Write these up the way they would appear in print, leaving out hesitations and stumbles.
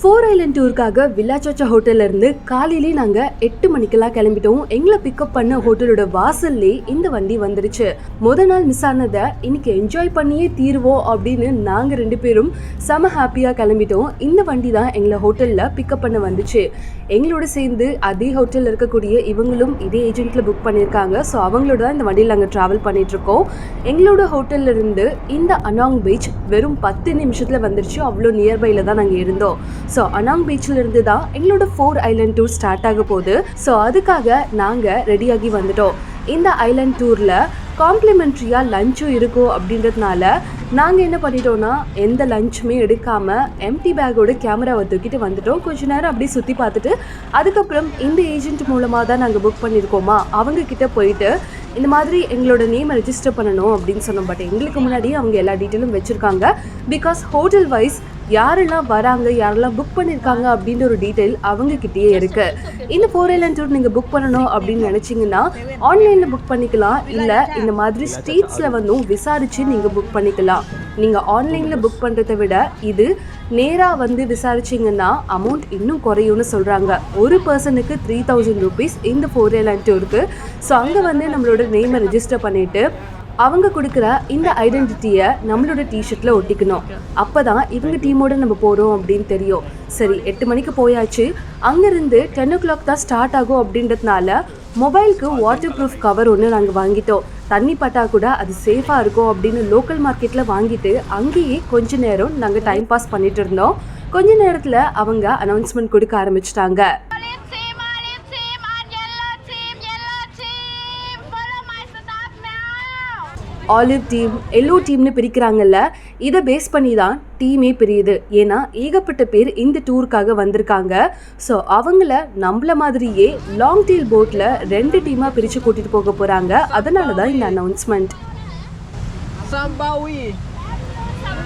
4 Island டூருக்காக வில்லாச்சோச்சா ஹோட்டல்ல இருந்து காலையிலே நாங்க 8 மணிக்கெல்லாம் கிளம்பிட்டோம். எங்களை பிக்கப் பண்ண ஹோட்டலோட வாசல்லே இந்த வண்டி வந்துருச்சு. முத நாள் மிஸ் ஆனதை இன்னைக்கு என்ஜாய் பண்ணியே தீருவோம் அப்படின்னு நாங்க 2 பேரும் செம ஹாப்பியா கிளம்பிட்டோம். இந்த வண்டி தான் எங்களை ஹோட்டல்ல பிக்கப் பண்ண வந்துச்சு. எங்களோட சேர்ந்து அதே ஹோட்டல்ல இருக்கக்கூடிய இவங்களும் இதே ஏஜென்ட்ல புக் பண்ணியிருக்காங்க. ஸோ அவங்களோட தான் இந்த வண்டியில் நாங்கள் ட்ராவல் பண்ணிட்டு இருக்கோம். எங்களோட ஹோட்டல்ல இருந்து இந்த அனாங் பீச் வெறும் 10 நிமிஷத்துல வந்துருச்சு. அவ்வளோ நியர்பைல தான் நாங்கள் இருந்தோம். ஸோ அனாங் பீச்சில் இருந்து தான் எங்களோட 4 ஐலண்ட் டூர் ஸ்டார்ட் ஆக போகுது. ஸோ அதுக்காக நாங்கள் ரெடியாகி வந்துட்டோம். இந்த ஐலண்ட் டூரில் காம்ப்ளிமெண்ட்ரியாக லஞ்சும் இருக்கும் அப்படின்றதுனால நாங்கள் என்ன பண்ணிட்டோம்னா எந்த லஞ்சுமே எடுக்காமல் எம்டி பேக்கோட கேமராவை தூக்கிட்டு வந்துட்டோம். கொஞ்ச நேரம் அப்படியே சுற்றி பார்த்துட்டு அதுக்கப்புறம் இந்த ஏஜென்ட் மூலமாக தான் நாங்கள் புக் பண்ணியிருக்கோமா அவங்கக்கிட்ட போயிட்டு இந்த மாதிரி எங்களோட நேமை ரெஜிஸ்டர் பண்ணணும் அப்படின்னு சொன்னோம். பட் எங்களுக்கு முன்னாடி அவங்க எல்லா டீட்டெயிலும் வச்சுருக்காங்க. பிகாஸ் ஹோட்டல் வைஸ் யாரெல்லாம் வராங்க யாரெல்லாம் புக் பண்ணியிருக்காங்க அப்படின்ற ஒரு டீட்டெயில் அவங்கக்கிட்டேயே இருக்குது. இந்த 4 ஐலண்ட் டூர் நீங்கள் புக் பண்ணணும் அப்படின்னு நினச்சிங்கன்னா ஆன்லைனில் புக் பண்ணிக்கலாம். இல்லை இந்த மாதிரி ஸ்ட்ரீட்ஸில் வந்தும் விசாரித்து நீங்கள் புக் பண்ணிக்கலாம். நீங்கள் ஆன்லைனில் புக் பண்ணுறதை விட இது நேராக வந்து விசாரிச்சிங்கன்னா அமௌண்ட் இன்னும் குறையும்னு சொல்கிறாங்க. ஒரு பர்சனுக்கு 3000 rupees இந்த 4 ஐலண்ட் டூருக்கு. ஸோ அங்கே வந்து நம்மளோட நேமை ரெஜிஸ்டர் பண்ணிவிட்டு அவங்க கொடுக்குற இந்த ஐடென்டிட்டியை நம்மளோட டிஷர்ட்டில் ஒட்டிக்கணும். அப்போ தான் இவங்க டீமோடு நம்ம போகிறோம் அப்படின்னு தெரியும். சரி 8 மணிக்கு போயாச்சு. அங்கேருந்து 10 o'clock தான் ஸ்டார்ட் ஆகும் அப்படின்றதுனால மொபைலுக்கு வாட்டர் ப்ரூஃப் கவர் ஒன்று நாங்கள் வாங்கிட்டோம். தண்ணி பட்டா கூட அது சேஃபாக இருக்கும் அப்படின்னு லோக்கல் மார்க்கெட்டில் வாங்கிட்டு அங்கேயே கொஞ்ச நேரம் நாங்கள் டைம் பாஸ் பண்ணிட்டு இருந்தோம். கொஞ்ச நேரத்தில் அவங்க அனௌன்ஸ்மெண்ட் கொடுக்க ஆரம்பிச்சிட்டாங்க. ஆலிவ் டீம் எல்லோ டீம்னு பிரிக்கிறாங்கல்ல, இதை பேஸ் பண்ணி தான் டீமே பிரியுது. ஏன்னா ஏகப்பட்ட பேர் இந்த டூருக்காக வந்திருக்காங்க. ஸோ அவங்கள நம்மள மாதிரியே லாங் டீல் போட்டில் 2 டீமாக பிரித்து கூட்டிகிட்டு போக போகிறாங்க. அதனால தான் இந்த அனௌன்ஸ்மெண்ட்.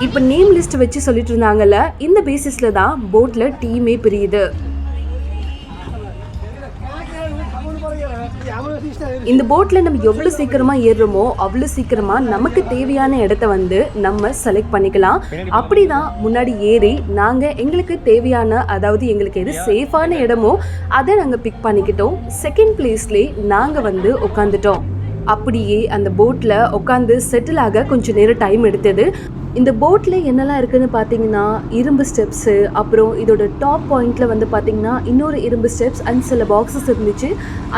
இப்போ நேம் லிஸ்ட் வச்சு சொல்லிட்டு இருந்தாங்கல்ல, இந்த பேசிஸில் தான் போட்டில் டீமே பிரியுது. இந்த போட்டில் நம்ம எவ்வளோ சீக்கிரமாக ஏறுறோமோ அவ்வளோ சீக்கிரமாக நமக்கு தேவையான இடத்த வந்து நம்ம செலக்ட் பண்ணிக்கலாம். அப்படி தான் முன்னாடி ஏறி நாங்கள் எங்களுக்கு தேவையான, அதாவது எங்களுக்கு எது சேஃபான இடமோ அதை நாங்கள் பிக் பண்ணிக்கிட்டோம். செகண்ட் பிளேஸ்லேயே நாங்கள் வந்து உட்காந்துட்டோம். அப்படியே அந்த போட்டில் உட்காந்து செட்டில் ஆக கொஞ்சம் நேரம் டைம் எடுத்தது. இந்த போட்டில் என்னெல்லாம் இருக்குதுன்னு பார்த்தீங்கன்னா இரும்பு ஸ்டெப்ஸு, அப்புறம் இதோட டாப் பாயிண்டில் வந்து பார்த்திங்கன்னா இன்னொரு இரும்பு ஸ்டெப்ஸ் அண்ட் சில பாக்ஸஸ் இருந்துச்சு.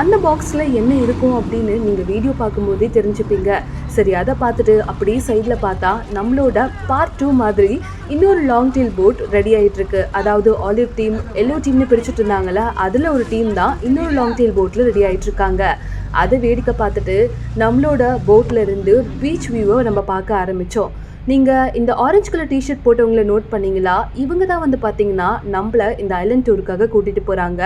அந்த பாக்ஸில் என்ன இருக்கும் அப்படின்னு நீங்கள் வீடியோ பார்க்கும்போதே தெரிஞ்சுப்பீங்க. சரி அதை பார்த்துட்டு அப்படியே சைடில் பார்த்தா நம்மளோட பார்ட் 2 மாதிரி இன்னொரு லாங் டீல் போட் ரெடி ஆகிட்டுருக்கு. அதாவது ஆலிவ் டீம் எல்லோ டீம்னு பிரிச்சுட்டு இருந்தாங்களே, அதில் ஒரு டீம் தான் இன்னொரு லாங் டீல் போட்டில் ரெடி ஆகிட்டுருக்காங்க. அதை வேடிக்கை பார்த்துட்டு நம்மளோட போட்டில் இருந்து பீச் வியூவை நம்ம பார்க்க ஆரம்பித்தோம். நீங்கள் இந்த ஆரஞ்சு கலர் டிஷர்ட் போட்டவங்களை நோட் பண்ணிங்களா? இவங்க தான் வந்து பார்த்தீங்கன்னா நம்மளை இந்த ஐலண்ட் டூருக்காக கூட்டிகிட்டு போகிறாங்க.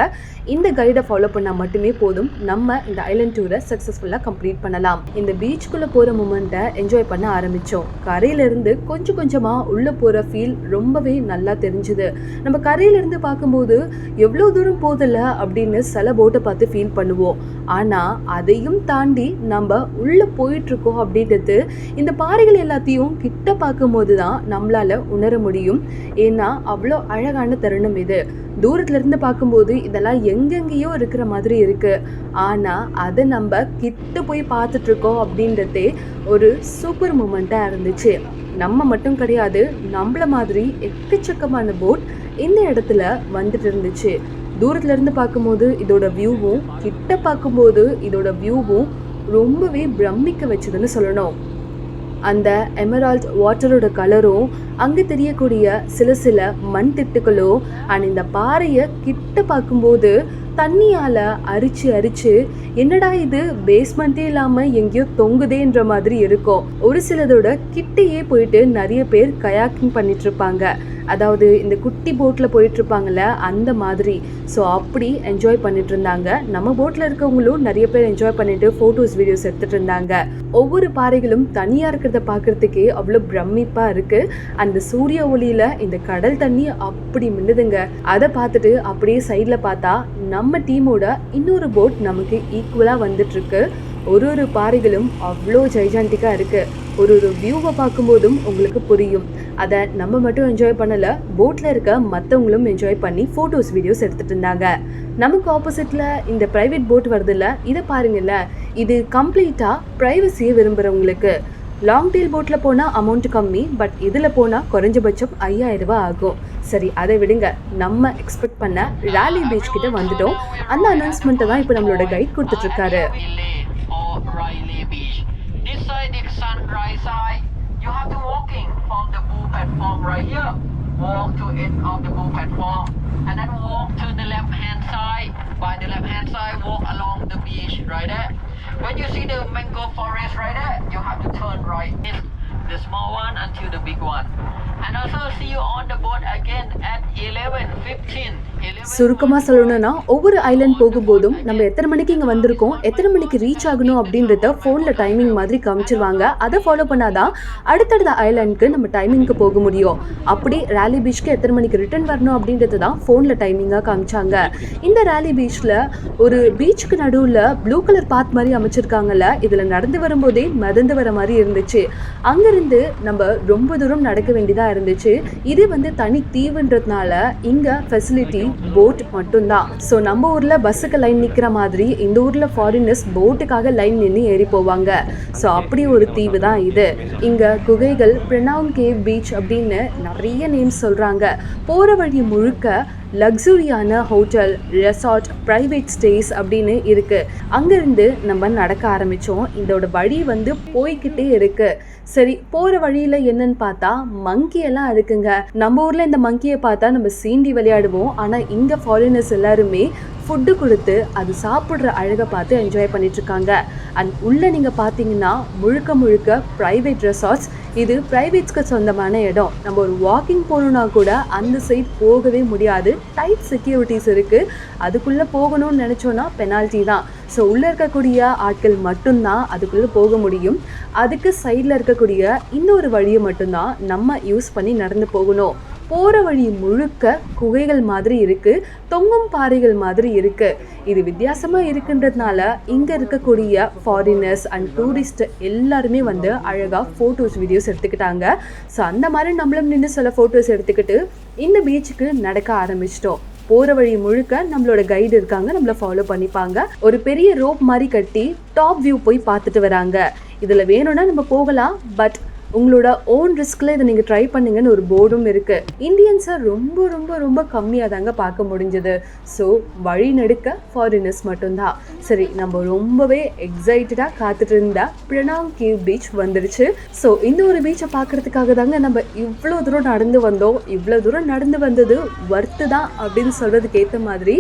இந்த கைடை ஃபாலோ பண்ணால் மட்டுமே போதும், நம்ம இந்த ஐலண்ட் டூரை சக்ஸஸ்ஃபுல்லாக கம்ப்ளீட் பண்ணலாம். இந்த பீச்சுக்குள்ளே போகிற மூமெண்ட்டை என்ஜாய் பண்ண ஆரம்பித்தோம். கரையிலேருந்து கொஞ்சம் கொஞ்சமாக உள்ளே போகிற ஃபீல் ரொம்பவே நல்லா தெரிஞ்சுது. நம்ம கரையிலேருந்து பார்க்கும்போது எவ்வளோ தூரம் போதில்ல அப்படின்னு சில போட்டை பார்த்து ஃபீல் பண்ணுவோம். ஆனால் அதையும் தாண்டி நம்ம உள்ளே போயிட்டுருக்கோம் அப்படின்றது இந்த பாறைகள் எல்லாத்தையும் கிட்ட பார்க்கும்போது தான் நம்மளால உணர முடியும். ஏன்னா அவ்வளோ அழகான தருணம் இது. தூரத்துலேருந்து பார்க்கும்போது இதெல்லாம் எங்கெங்கேயோ இருக்கிற மாதிரி இருக்குது. ஆனால் அதை நம்ம கிட்ட போய் பார்த்துட்ருக்கோம் அப்படின்றதே ஒரு சூப்பர் மூமெண்ட்டாக இருந்துச்சு. நம்ம மட்டும் கிடையாது, நம்மள மாதிரி எக்கச்சக்கமான போட் இந்த இடத்துல வந்துட்டு இருந்துச்சு. தூரத்துலேருந்து பார்க்கும்போது இதோட வியூவும் கிட்ட பார்க்கும்போது இதோட வியூவும் ரொம்பவே பிரமிக்க வச்சதுன்னு சொல்லணும். அந்த எமரால்ட் வாட்டரோட கலரும் அங்கே தெரியக்கூடிய சில மண் திட்டுகளும் அண்ட் இந்த பாறையை கிட்ட பார்க்கும்போது தண்ணியால் அரிச்சு என்னடா இது பேஸ்மெண்ட்டே இல்லாமல் எங்கேயோ தொங்குதேன்ற மாதிரி இருக்கும். ஒரு சிலதோட கிட்டையே போயிட்டு நிறைய பேர் கயாக்கிங் பண்ணிட்டு இருப்பாங்க. அதாவது இந்த குட்டி போட்டில் போயிட்டுருப்பாங்கள்ல அந்த மாதிரி. ஸோ அப்படி என்ஜாய் பண்ணிட்டு இருந்தாங்க. நம்ம போட்டில் இருக்கவங்களும் நிறைய பேர் என்ஜாய் பண்ணிட்டு ஃபோட்டோஸ் வீடியோஸ் எடுத்துகிட்டு இருந்தாங்க. ஒவ்வொரு பாறைகளும் தனியாக இருக்கிறத பார்க்குறதுக்கே அவ்வளோ பிரமிப்பாக இருக்குது. அந்த சூரிய ஒளியில் இந்த கடல் தண்ணி அப்படி மின்னுதுங்க. அதை பார்த்துட்டு அப்படியே சைடில் பார்த்தா நம்ம டீமோட இன்னொரு போட் நமக்கு ஈக்குவலாக வந்துட்டுருக்கு. ஒரு பாறைகளும் அவ்வளோ ஜைஜாண்டிக்காக இருக்குது. ஒரு வியூவை பார்க்கும்போதும் உங்களுக்கு புரியும். அதை நம்ம மட்டும் என்ஜாய் பண்ணல, போட்ல இருக்க மற்றவங்களும் என்ஜாய் பண்ணி ஃபோட்டோஸ் வீடியோஸ் எடுத்துட்டு இருந்தாங்க. நமக்கு ஆப்போசிட்ல இந்த பிரைவேட் போட் வருதுல்ல, இதை பாருங்கல்ல, இது கம்ப்ளீட்டா பிரைவசியை விரும்புறவங்களுக்கு. லாங் டெயில் போட்டில் போனால் அமௌண்ட் கம்மி, பட் இதில் போனால் குறைஞ்சபட்சம் 5000 ரூபாய் ஆகும். சரி, அதை விடுங்க, நம்ம எக்ஸ்பெக்ட் பண்ண ராலி பீச் கிட்ட வந்துட்டோம். அந்த அனௌன்ஸ்மெண்ட்டை தான் இப்போ நம்மளோட guide கொடுத்துட்ருக்காரு. Walk to end of the boat platform and then walk to the left hand side. By the left hand side, walk along the beach right there. When you see the mango forest right there, you have to turn right. It's the small one until the big one. And also see you on the boat again at 11:15. சுருக்கமாக சொல்லணும்னா, ஒவ்வொரு island போகும்போதும் நம்ம எத்தனை மணிக்கு இங்கே வந்திருக்கோம், எத்தனை மணிக்கு ரீச் ஆகணும் அப்படின்றத ஃபோனில் டைமிங் மாதிரி காமிச்சிருவாங்க. அதை ஃபாலோ பண்ணாதான் அடுத்தடுத்த ஐலாண்டுக்கு நம்ம டைமிங்க்கு போக முடியும். அப்படி ராலி பீச்சுக்கு எத்தனை மணிக்கு ரிட்டர்ன் வரணும் அப்படின்றது தான் ஃபோனில் டைமிங்காக காமிச்சாங்க. இந்த ராலி பீச்சில் ஒரு பீச்சுக்கு நடுவில் ப்ளூ கலர் பாத் மாதிரி அமைச்சிருக்காங்கல்ல, இதில் நடந்து வரும்போதே மிதந்து வர மாதிரி இருந்துச்சு. அங்கேருந்து நம்ம ரொம்ப தூரம் நடக்க வேண்டியதாக இருந்துச்சு. இது தனி தீவுன்றதுனால இங்கே ஃபெசிலிட்டி போட் மட்டும்தான். ஸோ நம்ம ஊரில் பஸ்ஸுக்கு லைன் நிற்கிற மாதிரி இந்த ஊரில் ஃபாரினர்ஸ் போட்டுக்காக லைன் நின்று ஏறி போவாங்க. ஸோ அப்படி ஒரு தீவு தான் இது. இங்கே குகைகள், பிரனவுன் கேவ் பீச் அப்படின்னு நிறைய நேம்ஸ் சொல்கிறாங்க. போகிற வழி முழுக்க லக்ஸுரியான ஹோட்டல், ரெசார்ட், ப்ரைவேட் ஸ்டேஸ் அப்படின்னு இருக்குது. அங்கேருந்து நம்ம நடக்க ஆரம்பித்தோம். இதோட வழி போய்கிட்டே இருக்குது. சரி, போகிற வழியில் என்னன்னு பார்த்தா மங்கி எல்லாம் இருக்குங்க. நம்ம ஊரில் இந்த மங்கியை பார்த்தா நம்ம சீண்டி விளையாடுவோம். ஆனால் இங்கே ஃபாரினர்ஸ் எல்லாருமே ஃபுட்டு கொடுத்து அது சாப்பிட்ற அழகை பார்த்து என்ஜாய் பண்ணிட்டுருக்காங்க. அண்ட் உள்ளே நீங்கள் பார்த்தீங்கன்னா முழுக்க முழுக்க ப்ரைவேட் ரெசார்ட்ஸ். இது ப்ரைவேட்ஸ்க்கு சொந்தமான இடம். நம்ம ஒரு வாக்கிங் போகணுன்னா கூட அந்த சைட் போகவே முடியாது. டைட் செக்யூரிட்டிஸ் இருக்குது. அதுக்குள்ளே போகணும்னு நினச்சோன்னா பெனால்ட்டி தான். ஸோ உள்ளே இருக்கக்கூடிய ஆட்கள் மட்டும்தான் அதுக்குள்ளே போக முடியும். அதுக்கு சைடில் இருக்கக்கூடிய இன்னொரு வழியை மட்டும்தான் நம்ம யூஸ் பண்ணி நடந்து போகணும். போகிற வழி முழுக்க குகைகள் மாதிரி இருக்குது, தொங்கும் பாறைகள் மாதிரி இருக்குது. இது வித்தியாசமாக இருக்குன்றதுனால இங்கே இருக்கக்கூடிய ஃபாரினர்ஸ் அண்ட் டூரிஸ்ட் எல்லாருமே அழகாக ஃபோட்டோஸ் வீடியோஸ் எடுத்துக்கிட்டாங்க. ஸோ அந்த மாதிரி நம்மளும் நின்று சில ஃபோட்டோஸ் எடுத்துக்கிட்டு இந்த பீச்சுக்கு நடக்க ஆரம்பிச்சிட்டோம். போகிற வழி முழுக்க நம்மளோட கைடு இருக்காங்க, நம்மளை ஃபாலோ பண்ணிப்பாங்க. ஒரு பெரிய ரோப் மாதிரி கட்டி டாப் வியூ போய் பார்த்துட்டு வராங்க. இதில் வேணும்னா நம்ம போகலாம், பட் உங்களோட ஓன் ரிஸ்கில் இதை நீங்கள் ட்ரை பண்ணுங்கன்னு ஒரு போர்டும் இருக்குது. இந்தியன்ஸை ரொம்ப ரொம்ப ரொம்ப கம்மியாக தாங்க பார்க்க முடிஞ்சது. ஸோ வழி நடுக்க ஃபாரினர்ஸ் மட்டும்தான். சரி, நம்ம ரொம்பவே எக்ஸைட்டடாக காத்துட்டு இருந்த பிரனவுன் கேவ் பீச் வந்துடுச்சு. ஸோ இந்த ஒரு பீச்சை பார்க்குறதுக்காக தாங்க நம்ம இவ்வளோ தூரம் நடந்து வந்தோம். இவ்வளோ தூரம் நடந்து வந்தது ஒர்த்து தான் அப்படின்னு சொல்கிறதுக்கு ஏற்ற மாதிரி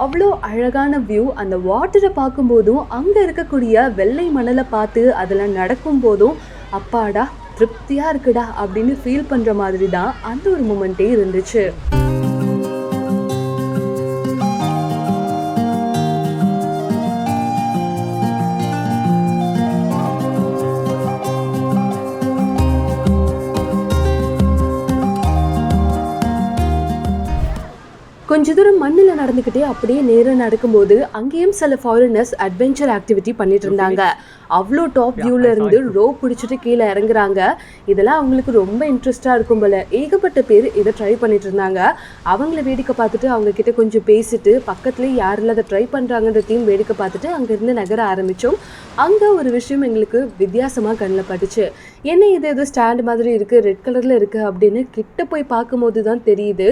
அவ்வளோ அழகான வியூ. அந்த வாட்டரை பார்க்கும்போதும் அங்கே இருக்கக்கூடிய வெள்ளை மணலை பார்த்து அதில் நடக்கும் போதும் அப்பாடா திருப்தியாக இருக்குடா அப்படின்னு ஃபீல் பண்ணுற மாதிரி தான் அந்த ஒரு மூமெண்ட்டே இருந்துச்சு. கொஞ்ச தூரம் மண்ணில் நடந்துக்கிட்டே அப்படியே நேரம் நடக்கும்போது அங்கேயும் சில ஃபாரினர்ஸ் அட்வென்ச்சர் ஆக்டிவிட்டி பண்ணிட்டு இருந்தாங்க. அவ்வளோ டாப் வியூவில் இருந்து ரோப் பிடிச்சிட்டு கீழே இறங்குறாங்க. இதெல்லாம் அவங்களுக்கு ரொம்ப இன்ட்ரெஸ்டாக இருக்கும் போல. ஏகப்பட்ட பேர் இதை ட்ரை பண்ணிட்டு இருந்தாங்க. அவங்கள வேடிக்கை பார்த்துட்டு அவங்கக்கிட்ட கொஞ்சம் பேசிட்டு பக்கத்துலேயே யாரில் அதை ட்ரை பண்ணுறாங்கன்றதையும் வேடிக்கை பார்த்துட்டு அங்கேருந்து நகர ஆரம்பித்தோம். அங்கே ஒரு விஷயம் எங்களுக்கு வித்தியாசமாக கண்ணில் பட்டுச்சு. என்ன இது எது ஸ்டாண்ட் மாதிரி இருக்குது, ரெட் கலரில் இருக்குது அப்படின்னு கிட்ட போய் பார்க்கும்போது தான் தெரியுது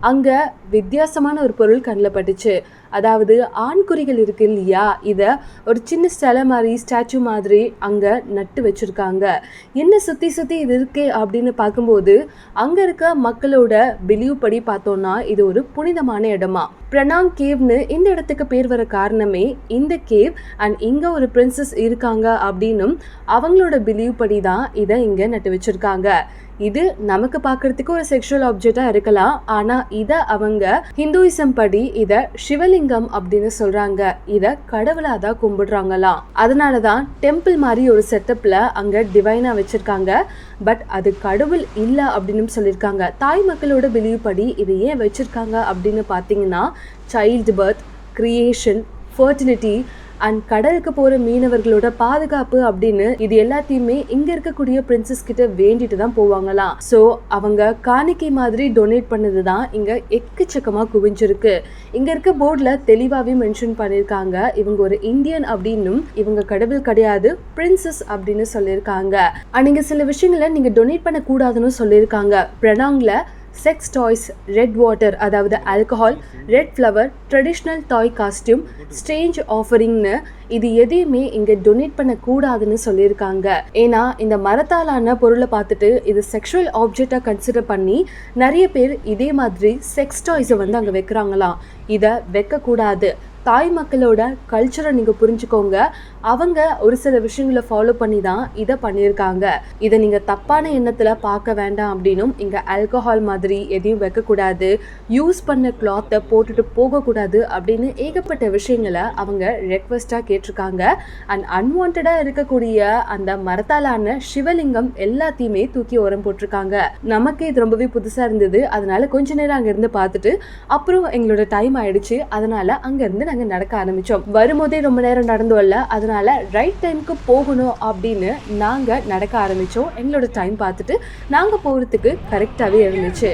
அங்கே வித்தியாசமான ஒரு பொருள் கண்ணில் பட்டுச்சு. அதாவது ஆண்குறிகள் இருக்குது இல்லையா, இதை ஒரு சின்ன சிலை மாதிரி ஸ்டாச்சு மாதிரி அங்கே நட்டு வச்சுருக்காங்க. என்ன சுற்றி சுற்றி இது இருக்கே அப்படின்னு பார்க்கும்போது அங்கே இருக்க மக்களோட பிலீவ் படி பார்த்தோன்னா இது ஒரு புனிதமான இடமா. பிரனவுன் கேவ்னு இந்த இடத்துக்கு பேர் வர காரணமே இந்த கேவ் அண்ட் இங்கே ஒரு பிரின்சஸ் இருக்காங்க அப்படின்னும் அவங்களோட பிலீவ் படி தான் இதை இங்கே நட்டு வச்சுருக்காங்க. இது நமக்கு பார்க்கறதுக்கு ஒரு செக்ஷுவல் ஆப்ஜெக்டாக இருக்கலாம், ஆனால் இதை அவங்க ஹிந்துயிசம் படி இதை சிவலிங்கம் அப்படின்னு சொல்கிறாங்க. இதை கடவுளாக தான் கும்பிடுறாங்களாம். அதனால தான் டெம்பிள் மாதிரி ஒரு செட்டப்பில் அங்கே டிவைனாக வச்சுருக்காங்க. பட் அது கடவுள் இல்லை அப்படின்னு சொல்லியிருக்காங்க. தாய் மக்களோட பிலீவ் படி இது ஏன் வச்சுருக்காங்க அப்படின்னு பார்த்தீங்கன்னா child birth, creation, fertility and கடலுக்கு போற மீனவர்களோட பாதுகாப்பு அப்படின்னு இது எல்லாத்தையுமே இங்க இருக்கக்கூடிய பிரின்சஸ் கிட்ட வேண்டிட்டு தான் போவாங்களாம். சோ அவங்க காணிக்கை மாதிரி டொனேட் பண்ணதுதான் இங்க எக்கச்சக்கமா குவிஞ்சிருக்கு. இங்க இருக்க போர்ட்ல தெளிவாவே மென்ஷன் பண்ணிருக்காங்க, இவங்க ஒரு இந்தியன் அப்படின்னும் இவங்க கடவுள் கிடையாது, பிரின்சஸ் அப்படின்னு சொல்லியிருக்காங்க. அண்ட் இங்க சில விஷயங்களை நீங்க டொனேட் பண்ண கூடாதுன்னு சொல்லியிருக்காங்க. பிரணாங்ல செக்ஸ் டாய்ஸ், ரெட் வாட்டர் அதாவது ஆல்கஹால், ரெட் ஃப்ளவர், ட்ரெடிஷ்னல் டாய் காஸ்டியூம், ஸ்ட்ரேஞ்ச் ஆஃபரிங்னு இது எதையுமே இங்க டொனேட் பண்ண கூடாதுன்னு சொல்லியிருக்காங்க. ஏன்னா இந்த மரத்தாலான பொருளை பார்த்துட்டு இது செக்ஷுவல் ஆப்ஜெக்டா கன்சிடர் பண்ணி நிறைய பேர் இதே மாதிரி செக்ஸ் டாய்ஸை வந்து அங்க வைக்கிறாங்களாம். இதை வைக்க கூடாது. தாய் மக்களோட கல்ச்சரை நீங்க புரிஞ்சுக்கோங்க. அவங்க ஒரு சில விஷயங்களை ஃபாலோ பண்ணி தான் இதை பண்ணியிருக்காங்க. இதை நீங்க தப்பான எண்ணத்துல பார்க்க வேண்டாம் அப்படின்னும் இங்க ஆல்கஹால் மாதிரி எதையும் வைக்கக்கூடாது, யூஸ் பண்ண கிளாத்தை போட்டுட்டு போகக்கூடாது அப்படின்னு ஏகப்பட்ட விஷயங்களை அவங்க ரெக்வஸ்டா கேட்டிருக்காங்க. அண்ட் அன்வான்டா இருக்கக்கூடிய அந்த மரத்தாலான சிவலிங்கம் எல்லாத்தையுமே தூக்கி உரம் போட்டிருக்காங்க. நமக்கு இது ரொம்பவே புதுசா இருந்தது. அதனால கொஞ்ச நேரம் அங்க இருந்து பார்த்துட்டு அப்புறம் எங்களோட டைம் ஆயிடுச்சு. அதனால அங்க இருந்து நாங்க நடக்க ஆரம்பிச்சோம். வரும்போதே ரொம்ப நேரம் நடந்து வரல, அதனால ரைட் டைமுக்கு போகணும் அப்படின்னு நாங்க நடக்க ஆரம்பிச்சோம். எங்களோட டைம் பார்த்துட்டு நாங்க போறதுக்கு கரெக்டாவே இருந்துச்சு.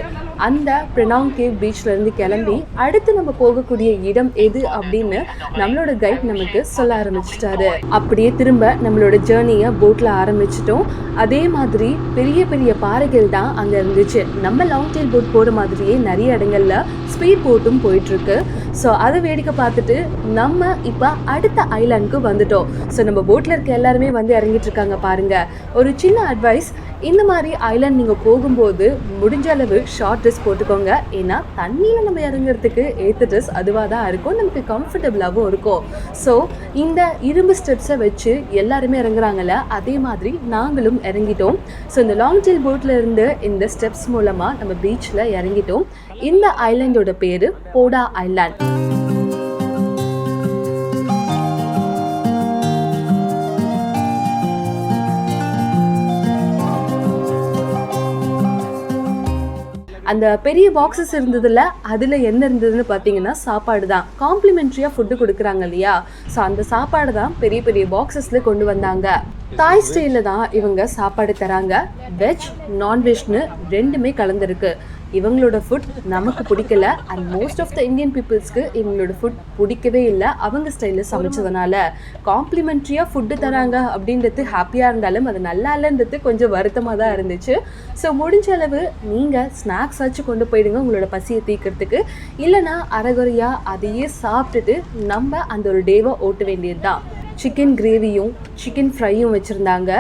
அந்த பிரணாங் கேவ் பீச்ல இருந்து கிளம்பி அடுத்து நம்ம போகக்கூடிய இடம் எது அப்படின்னு நம்மளோட கைட் நமக்கு சொல்ல ஆரம்பிச்சிட்டாரு. அப்படியே திரும்ப நம்மளோட ஜேர்னியை போட்ல ஆரம்பிச்சிட்டோம். அதே மாதிரி பெரிய பெரிய பாறைகள் தான் அங்க இருந்துச்சு. நம்ம லாங் டெயில் போட் போற மாதிரியே நிறைய இடங்கள்ல ஸ்பீட் போட்டும் போயிட்டு இருக்கு. ஸோ அதை வேடிக்கை பார்த்துட்டு நம்ம இப்போ அடுத்த ஐலாண்டுக்கு வந்துட்டோம். ஸோ நம்ம போட்டில் இருக்க எல்லாருமே வந்து இறங்கிட்டு இருக்காங்க பாருங்க. ஒரு சின்ன அட்வைஸ், இந்த மாதிரி ஐலாண்ட் நீங்கள் போகும்போது முடிஞ்ச அளவு ஷார்ட் ட்ரெஸ் போட்டுக்கோங்க. ஏன்னா தண்ணியில் நம்ம இறங்குறதுக்கு ஏற்ற ட்ரெஸ் அதுவாக தான் இருக்கும், நமக்கு கம்ஃபர்டபுளாகவும் இருக்கும். ஸோ இந்த இரும்பு ஸ்டெப்ஸை வச்சு எல்லாருமே இறங்குறாங்கல்ல, அதே மாதிரி நாங்களும் இறங்கிட்டோம். ஸோ இந்த லாங் டெயில் போட்டில் இருந்து இந்த ஸ்டெப்ஸ் மூலமாக நம்ம பீச்சில் இறங்கிட்டோம். இந்த ஐலாண்டோட பேர் போடா ஐலாண்ட். அந்த பெரிய பாக்ஸஸ் இருந்ததுல அதுல என்ன இருந்ததுன்னு பார்த்தீங்கன்னா சாப்பாடு தான். காம்ப்ளிமெண்ட்ரியா ஃபுட்டு கொடுக்குறாங்க இல்லையா, ஸோ அந்த சாப்பாடு தான் பெரிய பெரிய பாக்ஸஸ்ல கொண்டு வந்தாங்க. தாய் ஸ்டைல தான் இவங்க சாப்பாடு தராங்க. வெஜ் நான்வெஜ்னு ரெண்டுமே கலந்துருக்கு. இவங்களோட ஃபுட் நமக்கு பிடிக்கல. And most of the Indian பீப்புள்ஸ்க்கு இவங்களோட ஃபுட் பிடிக்கவே இல்லை. அவங்க ஸ்டைலில் சமைச்சதுனால காம்ப்ளிமெண்ட்ரியாக ஃபுட்டு தராங்க அப்படின்றது ஹாப்பியாக இருந்தாலும் அது நல்லா இல்லைன்றது கொஞ்சம் வருத்தமாக தான் இருந்துச்சு. ஸோ முடிஞ்ச அளவு நீங்கள் ஸ்நாக்ஸ் ஆச்சு கொண்டு போயிடுங்க உங்களோட பசியை தீர்க்கறதுக்கு. இல்லைனா அரைகுறையாக அதையே சாப்பிட்டுட்டு நம்ம அந்த ஒரு டேவை ஓட்ட வேண்டியது தான். சிக்கன் கிரேவியும் சிக்கன் ஃப்ரையும் வச்சுருந்தாங்க.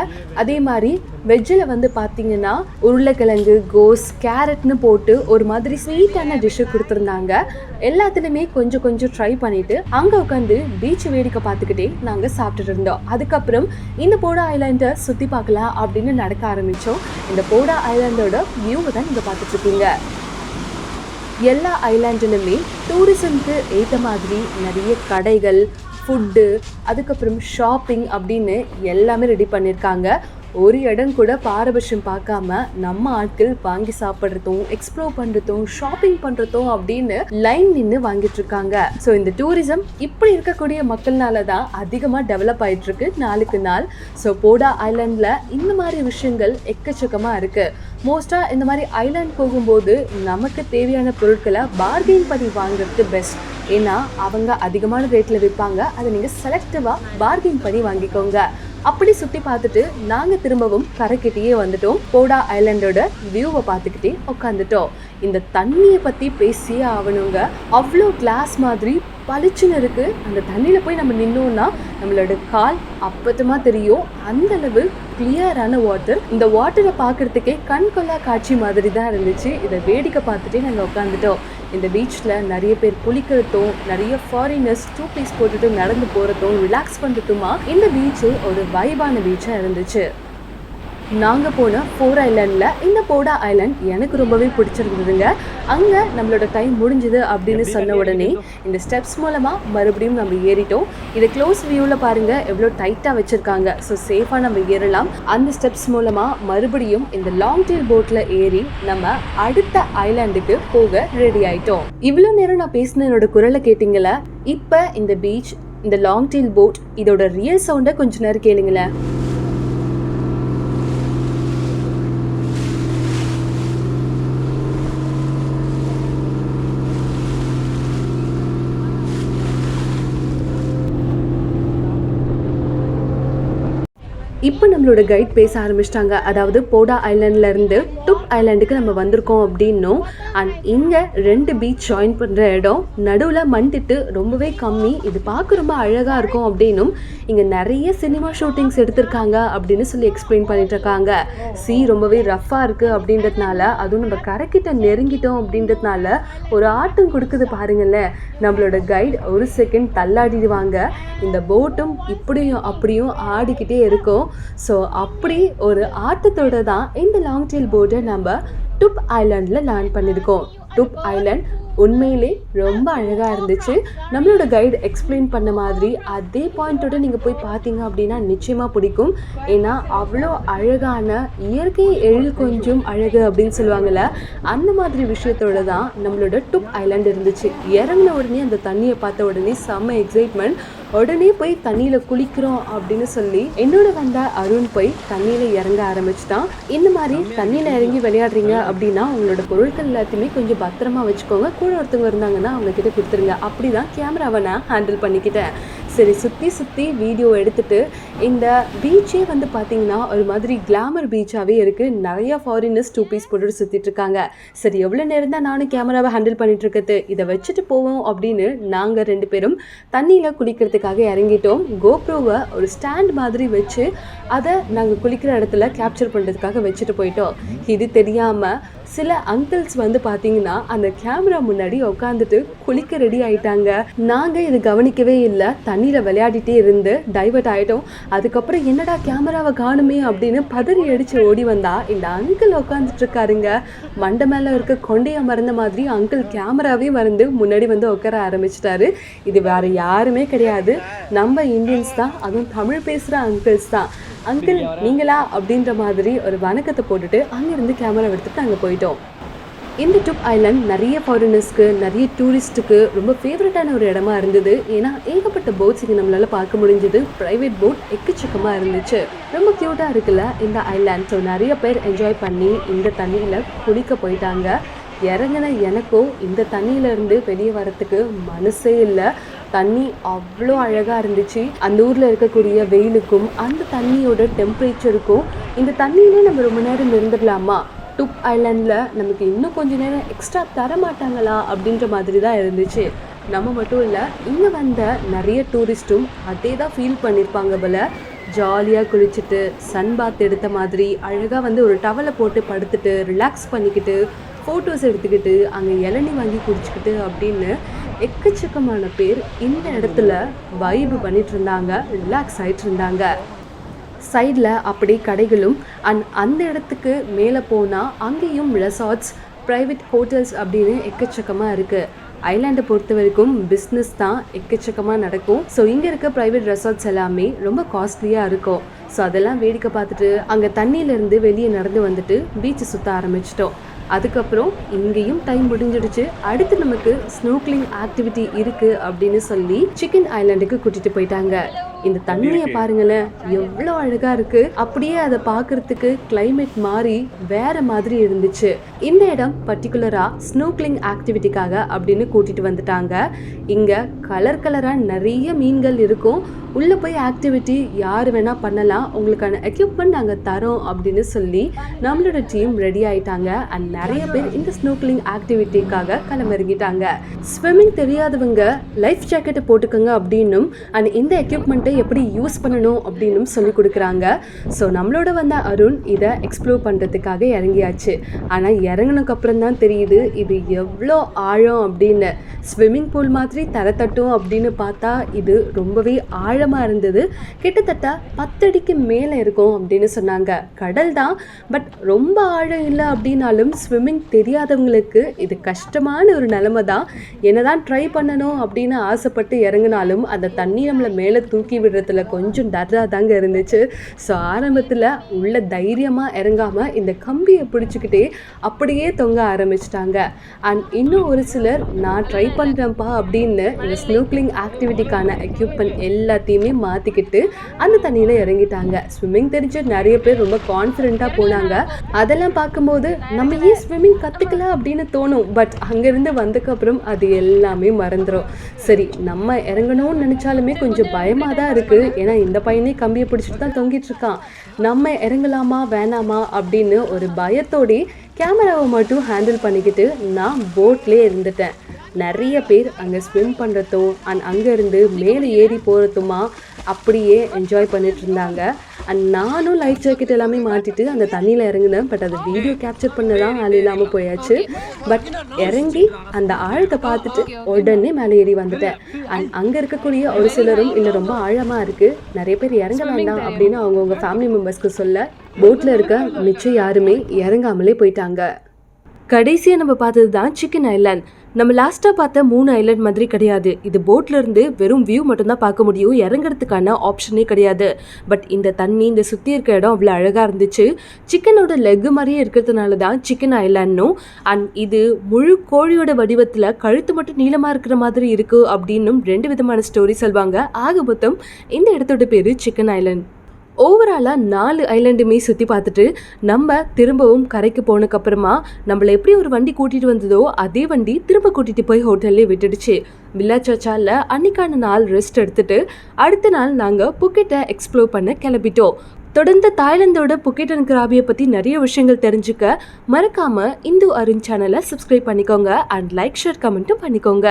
அதே மாதிரி வெஜ்ஜில் வந்து பார்த்தீங்கன்னா உருளைக்கிழங்கு, கோஸ், கேரட்னு போட்டு ஒரு மாதிரி ஸ்வீட்டான டிஷ்ஷு கொடுத்துருந்தாங்க. எல்லாத்துலேயுமே கொஞ்சம் கொஞ்சம் ட்ரை பண்ணிவிட்டு அங்கே உட்காந்து பீச் வேடிக்கை பார்த்துக்கிட்டே நாங்கள் சாப்பிட்டுட்டு இருந்தோம். அதுக்கப்புறம் இந்த போடா ஐலாண்டை சுற்றி பார்க்கலாம் அப்படின்னு நடக்க ஆரம்பித்தோம். இந்த போடா ஐலாண்டோட வியூவை தான் நீங்கள் பார்த்துட்ருக்கீங்க. எல்லா ஐலாண்டிலுமே டூரிசம்க்கு ஏற்ற மாதிரி நிறைய கடைகள், ஃபுட்டு, அதுக்கப்புறம் ஷாப்பிங் அப்படின்னு எல்லாமே ரெடி பண்ணியிருக்காங்க. ஒரு இடம் கூட பாரபட்சம் பார்க்காம நம்ம ஆட்கள் வாங்கி சாப்பிட்றதும், எக்ஸ்ப்ளோர் பண்ணுறதும், ஷாப்பிங் பண்ணுறதும் அப்படின்னு லைன் நின்று வாங்கிட்டு இருக்காங்க. ஸோ இந்த டூரிசம் இப்படி இருக்கக்கூடிய மக்கள்னால தான் அதிகமாக டெவலப் ஆகிட்டு இருக்கு நாளுக்கு நாள். ஸோ போடா ஐலாண்டில் இந்த மாதிரி விஷயங்கள் எக்கச்சக்கமாக இருக்குது. மோஸ்ட்டாக இந்த மாதிரி ஐலாண்ட் போகும்போது நமக்கு தேவையான பொருட்களை பார்கெயின் பண்ணி வாங்குறது பெஸ்ட். ஏன்னா அவங்க அதிகமான ரேட்டில் விற்பாங்க. அதை நீங்கள் செலக்டிவாக பார்கெயின் பண்ணி வாங்கிக்கோங்க. அப்படி சுற்றி பார்த்துட்டு நாங்கள் திரும்பவும் கரைக்கிட்டே வந்துட்டோம். போடா ஐலாண்டோட வியூவை பார்த்துக்கிட்டே உட்காந்துட்டோம். இந்த தண்ணியை பற்றி பேசியே ஆகணுங்க. அவ்வளோ கிளாஸ் மாதிரி பளிச்சுன்னு இருக்குது. அந்த தண்ணியில் போய் நம்ம நின்னோன்னா நம்மளோட கால் அப்பத்தமாக தெரியும். அந்தளவு கிளியரான வாட்டர். இந்த வாட்டரை பார்க்குறதுக்கே கண் கொள்ளா காட்சி மாதிரி தான் இருந்துச்சு. இதை வேடிக்கை பார்த்துட்டே நாங்கள் உட்காந்துட்டோம். இந்த பீச்சில் நிறைய பேர் குளிக்கிறதும், நிறைய ஃபாரினர்ஸ் 2 பீஸ் போட்டுட்டு நடந்து போகிறதும், ரிலாக்ஸ் பண்ணுறதுமா இந்த பீச்சு ஒரு வைபான பீச்சாக இருந்துச்சு. நாங்கள் போன 4 ஐலாண்டில் இந்த போடா ஐலாண்ட் எனக்கு ரொம்பவே பிடிச்சிருந்ததுங்க. அங்கே நம்மளோட டைம் முடிஞ்சுது அப்படின்னு சொன்ன உடனே இந்த ஸ்டெப்ஸ் மூலமாக மறுபடியும் நம்ம ஏறிட்டோம். இதை க்ளோஸ் வியூவில் பாருங்கள் எவ்வளோ டைட்டாக வச்சுருக்காங்க. ஸோ சேஃபாக நம்ம ஏறலாம். அந்த ஸ்டெப்ஸ் மூலமாக மறுபடியும் இந்த லாங் டெயில் போட்டில் ஏறி நம்ம அடுத்த ஐலாண்டுக்கு போக ரெடி ஆகிட்டோம். இவ்வளோ நேரம் நான் பேசின என்னோட குரலை கேட்டிங்களா? இப்போ இந்த பீச் இந்த லாங் டெயில் போட் இதோட ரியல் சவுண்டை கொஞ்ச நேரம் கேளுங்களேன். இப்போ நம்மளோட கைட் பேச ஆரம்பிச்சிட்டாங்க. அதாவது போடா ஐலாண்ட்லேருந்து டுப் ஐலாண்டுக்கு நம்ம வந்திருக்கோம் அப்படின்னும், அண்ட் இங்கே 2 பீச் ஜாயின் பண்ணுற இடம், நடுவில் மண்திட்டு ரொம்பவே கம்மி, இது பார்க்க ரொம்ப அழகாக இருக்கும் அப்படின்னும், இங்கே நிறைய சினிமா ஷூட்டிங்ஸ் எடுத்திருக்காங்க அப்படின்னு சொல்லி எக்ஸ்பிளைன் பண்ணிட்டு இருக்காங்க. ரொம்பவே ரஃப்பாக இருக்குது அப்படின்றதுனால, அதுவும் நம்ம கரைக்கிட்ட நெருங்கிட்டோம் அப்படின்றதுனால ஒரு ஆட்டம் கொடுக்குது பாருங்களேன். நம்மளோட கைட் ஒரு செகண்ட் தள்ளாடிடுவாங்க. இந்த போட்டும் இப்படியும் அப்படியும் ஆடிக்கிட்டே இருக்கும். ஸோ அப்படி ஒரு ஆட்டத்தோட தான் இந்த லாங் டெயில் போட்டை நம்ம டுப் ஐலாண்டில் லேண்ட் பண்ணியிருக்கோம். டுப் ஐலாண்ட் உண்மையிலே ரொம்ப அழகாக இருந்துச்சு. நம்மளோட கைடு எக்ஸ்பிளைன் பண்ண மாதிரி அதே பாயிண்ட்டோட நீங்கள் போய் பார்த்தீங்க அப்படின்னா நிச்சயமாக பிடிக்கும். ஏன்னா அவ்வளோ அழகான இயற்கை எழில் கொஞ்சம் அழகு அப்படின்னு சொல்லுவாங்கள்ல, அந்த மாதிரி விஷயத்தோட தான் நம்மளோட டுப் ஐலாண்ட் இருந்துச்சு. இறங்கின உடனே அந்த தண்ணியை பார்த்த உடனே செம்ம எக்ஸைட்மெண்ட். உடனே போய் தண்ணியில் குளிக்கிறோம் அப்படின்னு சொல்லி என்னோட வந்த அருண் போய் தண்ணியில் இறங்க ஆரம்பிச்சிட்டான். இந்த மாதிரி தண்ணியில் இறங்கி விளையாடுறீங்க அப்படின்னா உங்களோட பொருட்கள் எல்லாத்தையுமே கொஞ்சம் பத்திரமா வச்சுக்கோங்க. கூட ஒருத்தவங்க இருந்தாங்கன்னா அவங்க கிட்ட கொடுத்துருங்க. அப்படி தான் கேமராவை நான் ஹேண்டில் பண்ணிக்கிட்டேன். சரி, சுற்றி வீடியோ எடுத்துட்டு இந்த பீச்சே வந்து பார்த்தீங்கன்னா ஒரு மாதிரி கிளாமர் பீச்சாகவே இருக்குது. நிறையா ஃபாரினர்ஸ் 2 பீஸ் போட்டுட்டு சுற்றிட்டு இருக்காங்க. சரி, எவ்வளோ நேரம் தான் நானும் கேமராவை ஹேண்டில் பண்ணிட்டு இருக்கிறது, இதை வச்சுட்டு போவோம் அப்படின்னு நாங்கள் 2 பேரும் தண்ணியில் குளிக்கிறதுக்காக இறங்கிட்டோம். கோப்ரோவை ஒரு ஸ்டாண்ட் மாதிரி வச்சு அதை நாங்கள் குளிக்கிற இடத்துல கேப்சர் பண்ணுறதுக்காக வச்சுட்டு போயிட்டோம். இது தெரியாமல் சில அங்கிள்ஸ் வந்து பார்த்தீங்கன்னா அந்த கேமரா முன்னாடி உட்காந்துட்டு குளிக்க ரெடி ஆயிட்டாங்க. நாங்கள் இது கவனிக்கவே இல்லை. தண்ணியில் விளையாடிட்டே இருந்து டைவர்ட் ஆகிட்டோம். அதுக்கப்புறம் என்னடா கேமராவை காணுமே அப்படின்னு பதறி அடித்து ஓடி வந்தா இந்த அங்கிள் உட்காந்துட்டு இருக்காருங்க. மண்டை மேலே இருக்க கொண்டையை மறந்த மாதிரி அங்கிள் கேமராவே மறந்து முன்னாடி வந்து உட்கார ஆரம்பிச்சிட்டாரு. இது வேறு யாருமே கிடையாது, நம்ம இந்தியன்ஸ் தான், அதுவும் தமிழ் பேசுகிற அங்கிள்ஸ் தான். அங்கிள் நீங்களா அப்படின்ற மாதிரி ஒரு வணக்கத்தை போட்டுட்டு அங்கேருந்து கேமரா எடுத்துகிட்டு நாங்கள் போயிட்டோம். இந்த டுப் ஐலாண்ட் நிறைய ஃபாரினர்ஸ்க்கு, நிறைய டூரிஸ்ட்டுக்கு ரொம்ப ஃபேவரட்டான ஒரு இடமா இருந்தது. ஏன்னா ஏகப்பட்ட போட்ஸ் இங்கே நம்மளால் பார்க்க முடிஞ்சது. ப்ரைவேட் போட் எக்கச்சக்கமாக இருந்துச்சு. ரொம்ப க்யூட்டாக இருக்குல்ல இந்த ஐலாண்ட். ஸோ நிறைய பேர் என்ஜாய் பண்ணி இந்த தண்ணியில் குளிக்க போயிட்டாங்க. இறங்கின எனக்கோ இந்த தண்ணியிலேருந்து வெளியே வரத்துக்கு மனசே இல்லை. தண்ணி அவ்வளோ அழகாக இருந்துச்சு. அந்த ஊரில் இருக்கக்கூடிய வெயிலுக்கும் அந்த தண்ணியோட டெம்பரேச்சருக்கும் இந்த தண்ணியிலே நம்ம ரொம்ப நேரம் இருந்துடலாமா, டுப் ஐலாண்டில் நமக்கு இன்னும் கொஞ்சம் நேரம் எக்ஸ்ட்ரா தர மாட்டாங்களா அப்படின்ற மாதிரி தான் இருந்துச்சு. நம்ம மட்டும் இல்லை, இங்கே வந்த நிறைய டூரிஸ்ட்டும் அதே தான் ஃபீல் பண்ணியிருப்பாங்க போல். ஜாலியாக குளிச்சுட்டு சன் பாத் எடுத்த மாதிரி அழகாக வந்து ஒரு டவலை போட்டு படுத்துட்டு ரிலாக்ஸ் பண்ணிக்கிட்டு ஃபோட்டோஸ் எடுத்துக்கிட்டு அங்கே இளநீ வாங்கி குடிச்சிக்கிட்டு அப்படின்னு எக்கச்சக்கமான பேர் இந்த இடத்துல வைபு பண்ணிட்டு இருந்தாங்க, ரிலாக்ஸ் ஆகிட்டு இருந்தாங்க. சைடில் அப்படி கடைகளும் அந்த இடத்துக்கு மேலே போனால் அங்கேயும் ரெசார்ட்ஸ், ப்ரைவேட் ஹோட்டல்ஸ் அப்படின்னு எக்கச்சக்கமாக இருக்குது. ஐலாண்டை பொறுத்த வரைக்கும் பிஸ்னஸ் தான் எக்கச்சக்கமாக நடக்கும். ஸோ இங்கே இருக்க ப்ரைவேட் ரெசார்ட்ஸ் எல்லாமே ரொம்ப காஸ்ட்லியாக இருக்கும். ஸோ அதெல்லாம் வேடிக்கை பார்த்துட்டு அங்கே தண்ணியிலேருந்து வெளியே நடந்து வந்துட்டு பீச்சை சுற்ற ஆரம்பிச்சிட்டோம். அதுக்கப்புறம் இங்கேயும் டைம் முடிஞ்சிடுச்சு. அடுத்து நமக்கு ஸ்னோக்லிங் ஆக்டிவிட்டி இருக்குது அப்படின்னு சொல்லி சிக்கன் ஐலாண்டுக்கு கூட்டிகிட்டு போயிட்டாங்க. இந்த தண்ணியை பாருங்களேன், எவ்வளோ அழகாக இருக்குது. அப்படியே அதை பார்க்குறதுக்கு கிளைமேட் மாறி வேற மாதிரி இருந்துச்சு. இந்த இடம் பர்டிகுலராக ஸ்னோக்லிங் ஆக்டிவிட்டிக்காக அப்படின்னு கூட்டிகிட்டு வந்துட்டாங்க. இங்கே கலராக நிறைய மீன்கள் இருக்கும். உள்ளே போய் ஆக்டிவிட்டி யார் வேணால் பண்ணலாம், உங்களுக்கான எக்யூப்மெண்ட் நாங்கள் தரோம் அப்படின்னு சொல்லி நம்மளோட டீம் ரெடி ஆகிட்டாங்க. அண்ட் நிறைய பேர் இந்த ஸ்னோக்லிங் ஆக்டிவிட்டிக்காக களமிறங்கிட்டாங்க. ஸ்விம்மிங் தெரியாதவங்க லைஃப் ஜாக்கெட்டை போட்டுக்கோங்க அப்படின்னும் அண்ட் இந்த எக்யூப்மெண்ட்டை எப்படி யூஸ் பண்ணணும் அப்படின்னும் சொல்லி கொடுக்குறாங்க. ஸோ நம்மளோட வந்த அருண் இதை எக்ஸ்ப்ளோர் பண்ணுறதுக்காக இறங்கியாச்சு. ஆனால் இறங்கினதுக்கப்புறம் தான் தெரியுது இது எவ்வளோ ஆழம் அப்படின்னு. ஸ்விம்மிங் பூல் மாதிரி தரத்தட்டும் அப்படின்னு பார்த்தா இது ரொம்பவே ஆழமாக இருந்தது. கிட்டத்தட்ட 10 அடிக்கு மேலே இருக்கும் அப்படின்னு சொன்னாங்க. கடல் தான், பட் ரொம்ப ஆழம் இல்லை அப்படின்னாலும் ஸ்விம்மிங் தெரியாதவங்களுக்கு இது கஷ்டமான ஒரு நிலைமை தான். என்னதான் ட்ரை பண்ணணும் அப்படின்னு ஆசைப்பட்டு இறங்கினாலும் அந்த தண்ணி நம்மளை மேலே தூக்கி இறக்கி விடுறதுல கொஞ்சம் டர்ராக தாங்க இருந்துச்சு. ஸோ ஆரம்பத்தில் உள்ள தைரியமாக இறங்காமல் இந்த கம்பியை பிடிச்சிக்கிட்டே அப்படியே தொங்க ஆரம்பிச்சிட்டாங்க. அண்ட் இன்னும் ஒரு சிலர் நான் ட்ரை பண்ணுறேன்ப்பா அப்படின்னு இந்த ஸ்னூக்லிங் ஆக்டிவிட்டிக்கான எக்யூப்மெண்ட் எல்லாத்தையுமே மாற்றிக்கிட்டு அந்த தண்ணியில் இறங்கிட்டாங்க. ஸ்விம்மிங் தெரிஞ்ச நிறைய பேர் ரொம்ப கான்ஃபிடென்ட்டாக போனாங்க. அதெல்லாம் பார்க்கும்போது நம்ம ஏன் ஸ்விம்மிங் கற்றுக்கலாம் அப்படின்னு தோணும். பட் அங்கேருந்து வந்ததுக்கப்புறம் அது எல்லாமே மறந்துடும். சரி, நம்ம இறங்கணும்னு நினச்சாலுமே கொஞ்சம் பயமாக தான் இருக்குது. ஏன்னா இந்த பையனே கம்பியை பிடிச்சிட்டு தான் தொங்கிட்டு இருக்கான். நம்ம இறங்கலாமா வேணாமா அப்படின்னு ஒரு பயத்தோடே கேமராவை மட்டும் ஹேண்டில் பண்ணிக்கிட்டு நான் போட்லேயே இருந்துட்டேன். நிறைய பேர் அங்கே ஸ்விம் பண்ணுறதும் அண்ட் அங்கேருந்து மேலே ஏறி போகிறதுமா அப்படியே என்ஜாய் பண்ணிட்டு இருந்தாங்க. அண்ட் நானும் லைஃப் ஜாக்கெட் எல்லாமே மாட்டிட்டு அந்த தண்ணியில் இறங்கினேன். பட் அதை வீடியோ கேப்சர் பண்ண தான் ஆள் இல்லாமல் போயாச்சு. பட் இறங்கி அந்த ஆழத்தை பார்த்துட்டு உடனே மேலே ஏறி வந்துட்டேன். அண்ட் அங்கே இருக்கக்கூடிய ஒரு சிலரும் இல்லை ரொம்ப ஆழமாக இருக்குது, நிறைய பேர் இறங்க வேண்டாம் அப்படின்னு அவங்கவுங்க ஃபேமிலி மெம்பர்ஸ்க்கு சொல்ல போட்டில் இருக்க மிச்சம் யாருமே இறங்காமலே போயிட்டாங்க. கடைசியாக நம்ம பார்த்தது தான் சிக்கன் ஐலாண்ட். நம்ம லாஸ்ட்டாக பார்த்த 3 ஐலாண்ட் மாதிரி கிடையாது. இது போட்டில் இருந்து வெறும் வியூ மட்டும்தான் பார்க்க முடியும், இறங்குறதுக்கான ஆப்ஷனே கிடையாது. பட் இந்த தண்ணி இந்த சுற்றி இருக்க இடம் அவ்வளோ அழகாக இருந்துச்சு. சிக்கனோட லெக் மாதிரியே இருக்கிறதுனால தான் சிக்கன் ஐலாண்டும். அண்ட் இது முழு கோழியோட வடிவத்தில் கழுத்து மட்டும் நீளமாக இருக்கிற மாதிரி இருக்குது அப்படின்னும் 2 விதமான ஸ்டோரி சொல்லுவாங்க. ஆக மொத்தம் இந்த இடத்தோட பேர் சிக்கன் ஐலாண்ட். ஓவராலாக 4 ஐலாண்டுமே சுற்றி பார்த்துட்டு நம்ம திரும்பவும் கரைக்கு போனதுக்கப்புறமா நம்மளை எப்படி ஒரு வண்டி கூட்டிகிட்டு வந்ததோ அதே வண்டி திரும்ப கூட்டிகிட்டு போய் ஹோட்டல்லே விட்டுடுச்சு. வில்லா சர்ச்சால அன்னைக்கான நாள் ரெஸ்ட் எடுத்துட்டு அடுத்த நாள் நாங்கள் புக்கெட்டை எக்ஸ்ப்ளோர் பண்ண கிளம்பிட்டோம். தொடர்ந்து தாய்லாந்தோட புக்கெட் அண்ட் கிராபியை பற்றி நிறைய விஷயங்கள் தெரிஞ்சுக்க மறக்காமல் இந்து அருண் சேனலை சப்ஸ்கிரைப் பண்ணிக்கோங்க. அண்ட் லைக் ஷேர் கமெண்ட்டும் பண்ணிக்கோங்க.